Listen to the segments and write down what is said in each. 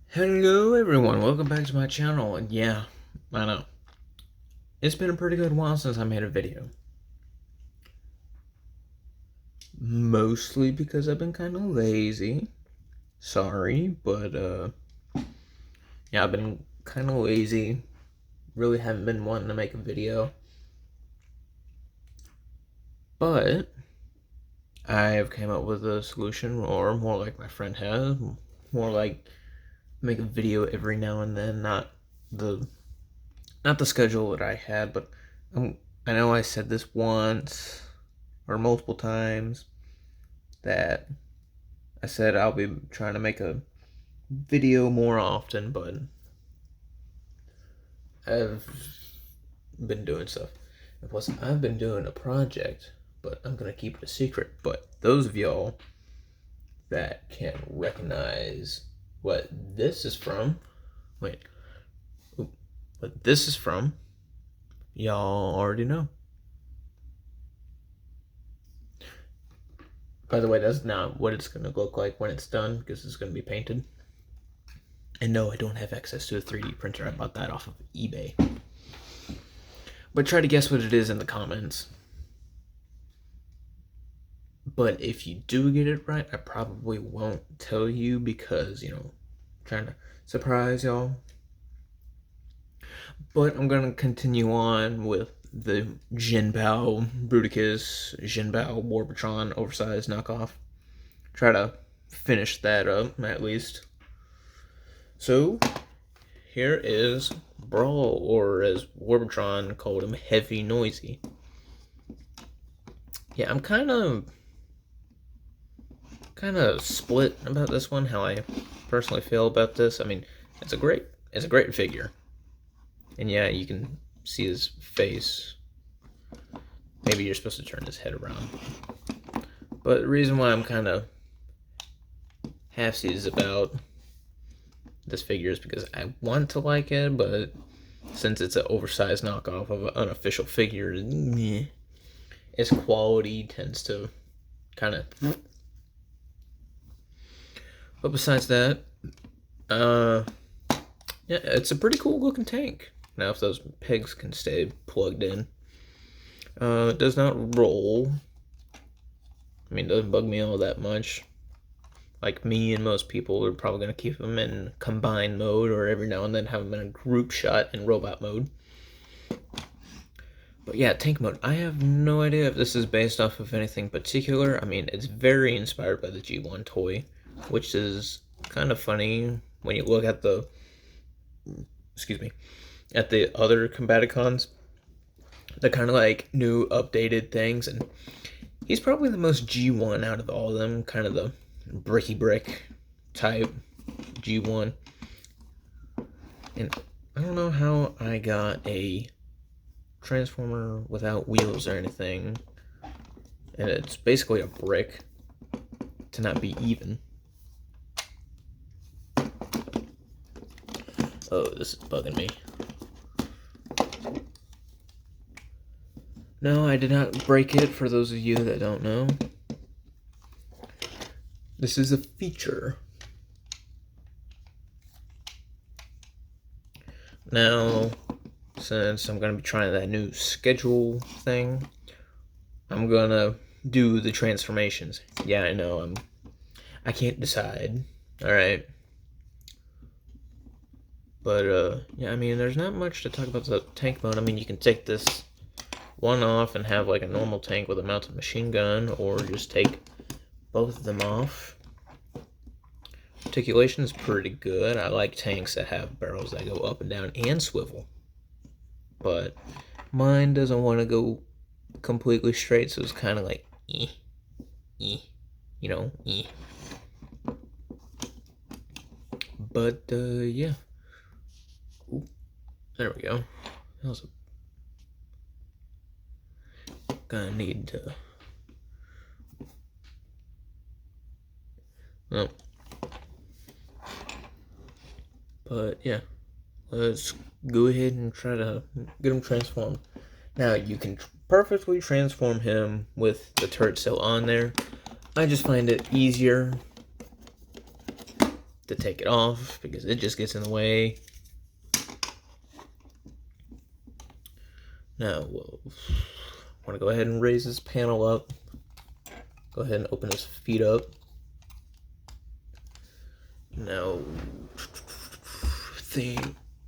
Hello everyone, welcome back to my channel, and yeah, I know, it's been a pretty good while since I made a video. Mostly because I've been kind of lazy. Sorry, but yeah, I've been kind of lazy. Really haven't been wanting to make a video. But I have came up with a solution, or more like my friend has, more like make a video every now and then, not the schedule that I had, but I know I said this once or multiple times that I said I'll be trying to make a video more often, but I've been doing stuff. And plus, I've been doing a project, but I'm gonna keep it a secret. But those of y'all that can recognize what this is from, what this is from, y'all already know. By the way, that's not what it's going to look like when it's done, because it's going to be painted. And no, I don't have access to a 3D printer. I bought that off of eBay. But try to guess what it is in the comments. But if you do get it right, I probably won't tell you because, you know, trying to surprise y'all. But I'm going to continue on with the Jinbao, Jinbao, Warbatron, oversized knockoff. Try to finish that up, at least. So, here is Brawl, or as Warbatron called him, Heavy Noisy. Yeah, I'm kind of split about this one, how I personally feel about this. I mean, it's a great figure. And yeah, you can see his face. Maybe you're supposed to turn his head around. But the reason why I'm kind of half-seasoned about this figure is because I want to like it, but since it's an oversized knockoff of an unofficial figure, its quality tends to kind of... But besides that, yeah, it's a pretty cool looking tank. Now, if those pegs can stay plugged in. It does not roll. I mean, it doesn't bug me all that much. Like me and most people are probably going to keep them in combined mode, or every now and then have them in a group shot in robot mode. But yeah, tank mode. I have no idea if this is based off of anything particular. I mean, it's very inspired by the G1 toy, which is kind of funny when you look at the... Excuse me. At the other combaticons, the kind of like new updated things, and he's probably the most G1 out of all of them, kind of the bricky brick type G1. And I don't know how I got a transformer without wheels or anything, and it's basically a brick to not be even. Oh, this is bugging me. No, I did not break it, for those of you that don't know. This is a feature. Now, since I'm going to be trying that new schedule thing, I'm going to do the transformations. Yeah, I know, I can't decide. Alright. But, yeah, I mean, there's not much to talk about the tank mode. I mean, you can take this one off and have like a normal tank with a mounted machine gun, or just take both of them off. Articulation is pretty good. I like tanks that have barrels that go up and down and swivel, but mine doesn't want to go completely straight, so it's kind of like you know. But yeah. Ooh, there we go. That was gonna need to... Well, but yeah, let's go ahead and try to get them transformed. Now, you can perfectly transform him with the turret still on there. I just find it easier to take it off because it just gets in the way. Now we'll want to go ahead and raise this panel up. Go ahead and open his feet up. Now,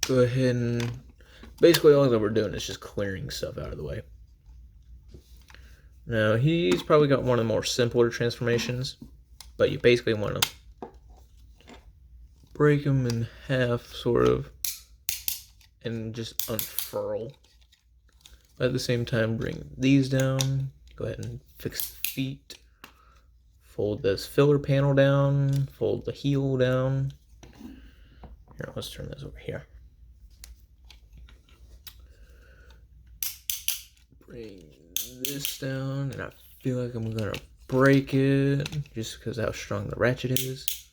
go ahead and basically all that we're doing is just clearing stuff out of the way. Now he's probably got one of the more simpler transformations, but you basically want to break him in half, sort of, and just unfurl. At the same time, bring these down. Go ahead and fix the feet. Fold this filler panel down. Fold the heel down. Here, let's turn this over here. Bring this down, and I feel like I'm gonna break it just because how strong the ratchet is.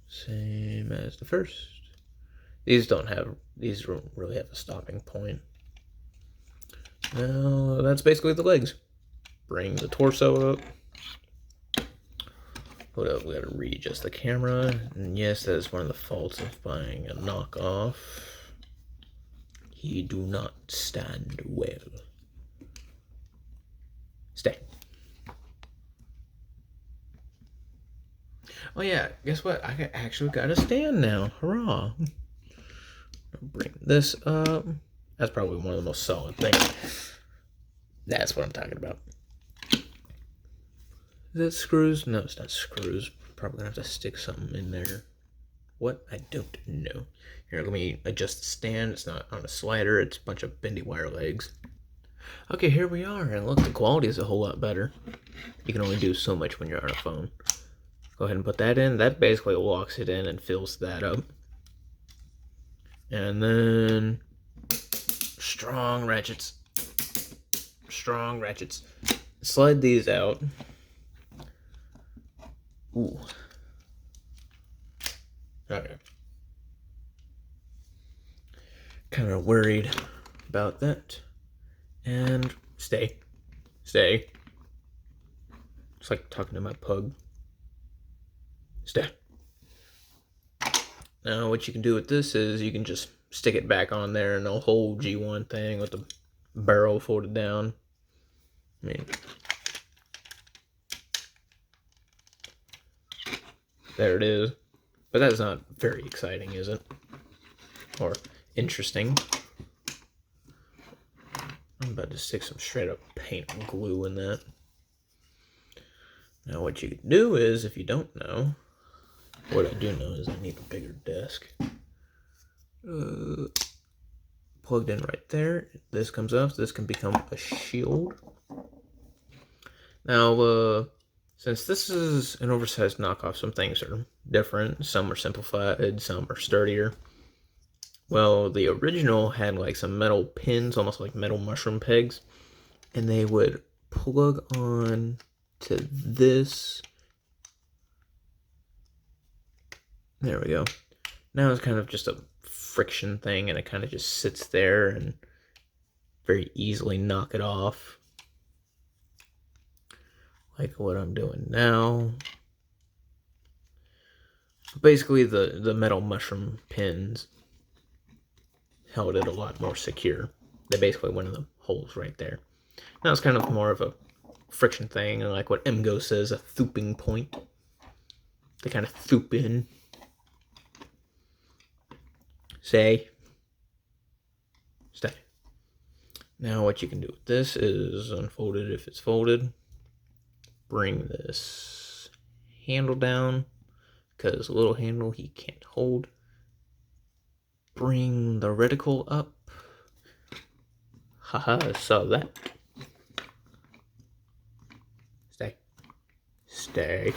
Same as the first. These don't really have a stopping point. Now that's basically the legs. Bring the torso up. Hold up, we gotta readjust the camera. And yes, that is one of the faults of buying a knockoff. He do not stand well. Stay. Oh yeah, guess what? I actually got a stand now. Hurrah. Bring this up. That's probably one of the most solid things. That's what I'm talking about. Is that screws? No, it's not screws. Probably gonna have to stick something in there. What? I don't know. Here, let me adjust the stand. It's not on a slider. It's a bunch of bendy wire legs. Okay, here we are. And look, the quality is a whole lot better. You can only do so much when you're on a phone. Go ahead and put that in. That basically locks it in and fills that up. And then strong ratchets. Strong ratchets. Slide these out. Ooh. Okay. Kind of worried about that. And stay. Stay. It's like talking to my pug. Stay. Now what you can do with this is you can just stick it back on there and the whole G1 thing with the barrel folded down. I mean, there it is. But that's not very exciting, is it? Or interesting. I'm about to stick some straight up paint and glue in that. Now what you can do is, if you don't know, what I do know is I need a bigger desk. Plugged in right there. This comes up. This can become a shield. Now, since this is an oversized knockoff, some things are different. Some are simplified. Some are sturdier. Well, the original had like some metal pins, almost like metal mushroom pegs, and they would plug on to this. There we go. Now it's kind of just a friction thing, and it kind of just sits there and very easily knock it off. Like what I'm doing now. Basically, the metal mushroom pins held it a lot more secure. They basically went in the holes right there. Now it's kind of more of a friction thing, and like what MGO says, a thooping point. They kind of thoop in. Stay. Now what you can do with this is unfold it if it's folded. Bring this handle down, because a little handle he can't hold. Bring the reticle up. Haha, I saw that. Stay. Stay.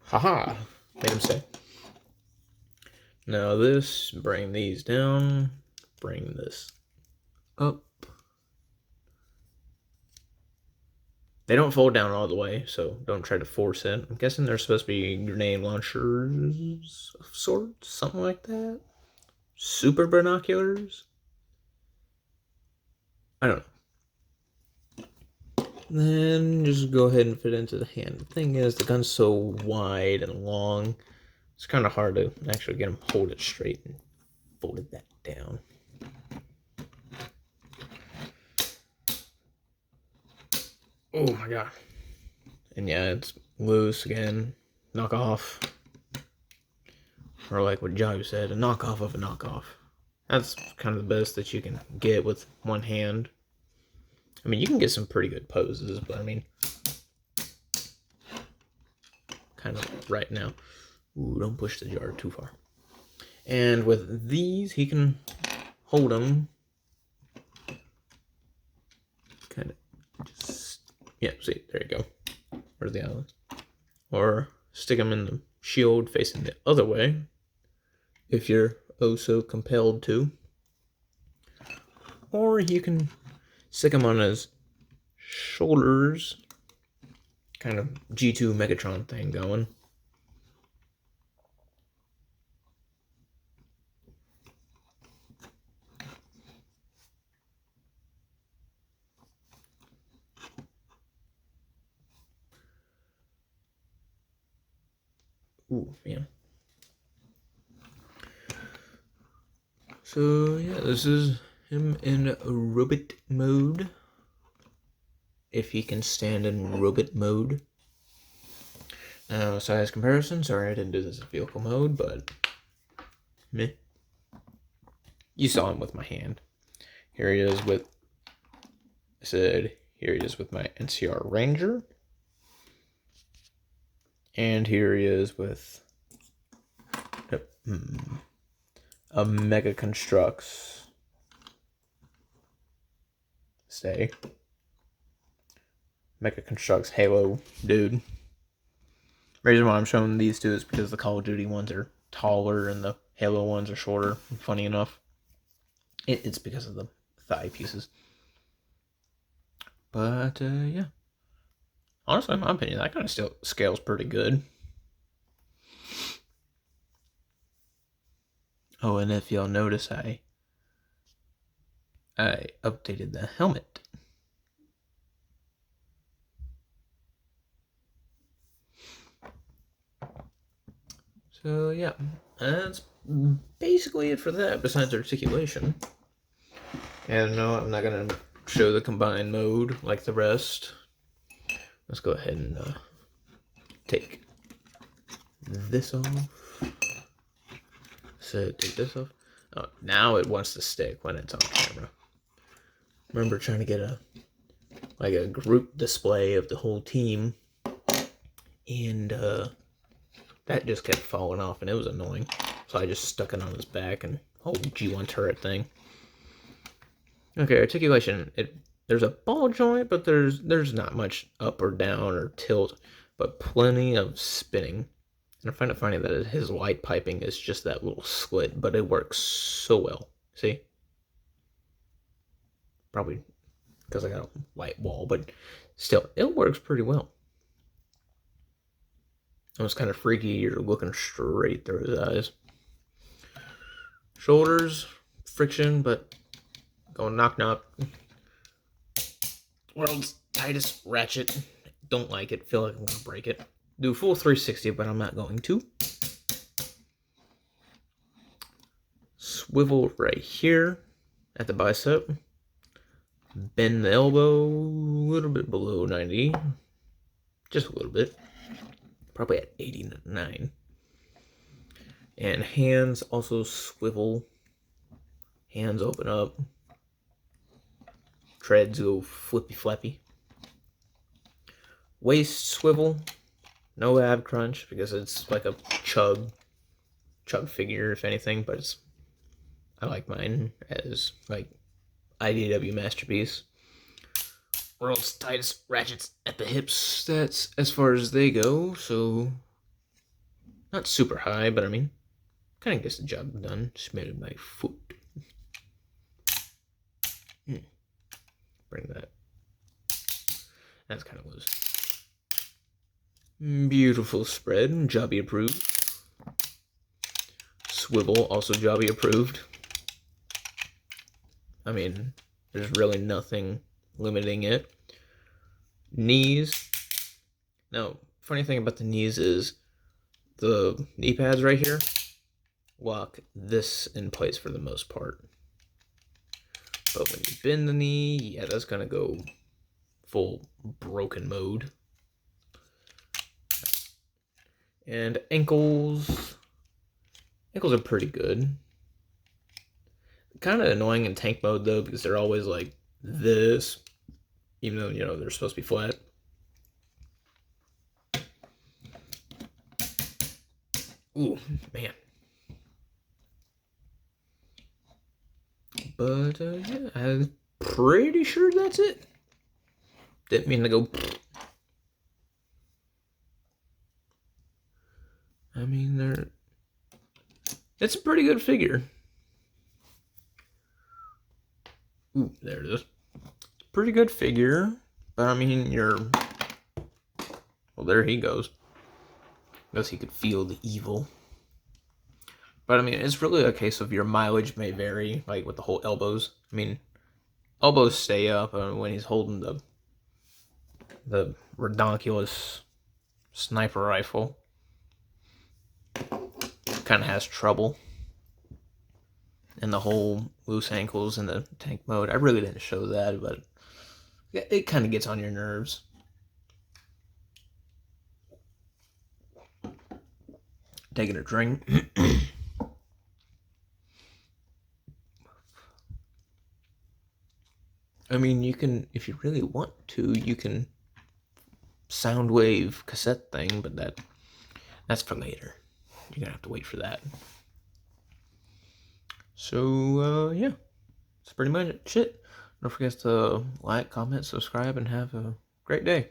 Haha, made him stay. Now this, bring these down. Bring this up. They don't fold down all the way, so don't try to force it. I'm guessing they're supposed to be grenade launchers of sorts, something like that. Super binoculars? I don't know. Then just go ahead and fit it into the hand. The thing is, the gun's so wide and long, it's kind of hard to actually get them hold it straight and folded that down. Oh my god. And yeah, it's loose again. Knock off. Or like what Joe said, a knockoff of a knockoff. That's kind of the best that you can get with one hand. I mean, you can get some pretty good poses, but I mean, kind of right now. Ooh, don't push the jar too far. And with these, he can hold them. Kind of just, yeah, see, there you go. Where's the other one? Or stick them in the shield facing the other way, if you're oh so compelled to. Or you can stick them on his shoulders. Kind of G2 Megatron thing going. Ooh, yeah. So, yeah, this is him in robot mode. If he can stand in robot mode. Size comparison. Sorry, I didn't do this in vehicle mode, but meh. You saw him with my hand. Here he is with, here he is with my NCR Ranger. And here he is with a Mega Construx. Mega Construx Halo dude. Reason why I'm showing these two is because the Call of Duty ones are taller and the Halo ones are shorter. Funny enough, it's because of the thigh pieces. But yeah, honestly, in my opinion, that kind of still scales pretty good. Oh, and if y'all notice, I updated the helmet. So yeah, that's basically it for that, besides articulation. And no, I'm not gonna show the combined mode like the rest. Let's go ahead and take this off. So take this off. Oh, now it wants to stick when it's on camera. Remember trying to get a group display of the whole team, and that just kept falling off, and it was annoying. So I just stuck it on his back and whole G1 turret thing. Okay, articulation. There's a ball joint, but there's not much up or down or tilt, but plenty of spinning. And I find it funny that his light piping is just that little slit, but it works so well. See? Probably because I got a white wall, but still, it works pretty well. It was kind of freaky. You're looking straight through his eyes. Shoulders, friction, but going knock knock. World's tightest ratchet. Don't like it. Feel like I'm gonna break it. Do full 360, but I'm not going to. Swivel right here at the bicep. Bend the elbow a little bit below 90. Just a little bit. Probably at 89. And hands also swivel. Hands open up. Treads go flippy flappy. Waist swivel. No ab crunch because it's like a chug figure, if anything, but I like mine as like IDW masterpiece. World's tightest ratchets at the hips. That's as far as they go, so not super high, but I mean, kind of gets the job done. Smell my foot. Bring that That's kind of loose. Beautiful spread, Jobby approved. Swivel, also Jobby approved. I mean, there's really nothing limiting it. Knees. Now, funny thing about the knees is the knee pads right here lock this in place for the most part. But when you bend the knee, yeah, that's gonna go full broken mode. And ankles. Ankles are pretty good. Kind of annoying in tank mode though, because they're always like this, even though, you know, they're supposed to be flat. Ooh, man. But, yeah, I'm pretty sure that's it. Didn't mean to go. I mean, it's a pretty good figure. Ooh, there it is. Pretty good figure. But, I mean, well, there he goes. I guess he could feel the evil. But, I mean, it's really a case of your mileage may vary, like with the whole elbows. I mean, elbows stay up when he's holding the redonkulous sniper rifle. Kind of has trouble. And the whole loose ankles in the tank mode. I really didn't show that, but it kind of gets on your nerves. Taking a drink. I mean, you can, if you really want to, you can sound wave cassette thing, but that's for later. You're gonna have to wait for that. So, yeah. That's pretty much it. Don't forget to like, comment, subscribe, and have a great day.